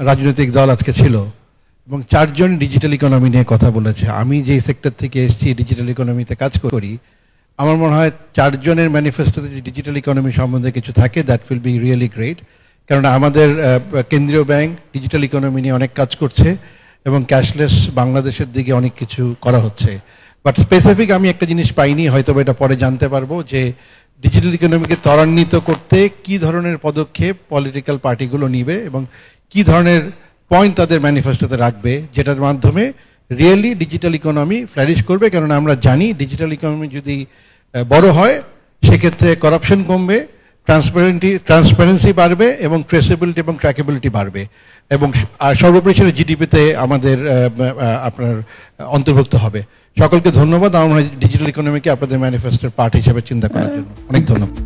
রাজনৈতিক দল আজকে ছিল এবং 4 জন ডিজিটাল ইকোনমি নিয়ে কথা বলেছে। আমি যেই সেক্টর থেকে এসেছি, ডিজিটাল ইকোনমিতে কাজ করি, আমার মনে হয় 4 জনের ম্যানিফেস্টোতে যে ডিজিটাল ইকোনমি সম্বন্ধে কিছু থাকে, that will be really great. কারণ আমাদের কেন্দ্রীয় ব্যাংক ডিজিটাল ইকোনমি নিয়ে অনেক কাজ করছে এবং ক্যাশলেস বাংলাদেশের দিকে অনেক কিছু করা হচ্ছে। বাট স্পেসিফিক আমি একটা জিনিস পাইনি, হয়তো এটা পরে জানতে পারবো, যে ডিজিটাল ইকোনমিকে ত্বরান্বিত করতে কি ধরনের পদক্ষেপ পলিটিক্যাল পার্টিগুলো নিবে এবং কি ধরনের পয়েন্ট তাদের ম্যানিফেস্টোতে রাখবে, যেটার মাধ্যমে রিয়েলি ডিজিটাল ইকোনমি ফ্লারিশ করবে। কারণ আমরা জানি ডিজিটাল ইকোনমি যদি বড় হয়, সেক্ষেত্রে করাপশন কমবে, ট্রান্সপারেন্সি বাড়বে এবং ট্রেসেবিলিটি এবং ট্র্যাকেবিলিটি বাড়বে, এবং আর সর্বোপরি সেটা জিডিপিতে আমাদের আপনার অন্তর্ভুক্ত হবে। সকলকে ধন্যবাদ। আমার ডিজিটাল ইকোনমিকে আপনাদের ম্যানিফেস্টোর পার্ট হিসেবে চিন্তা করার জন্য অনেক ধন্যবাদ।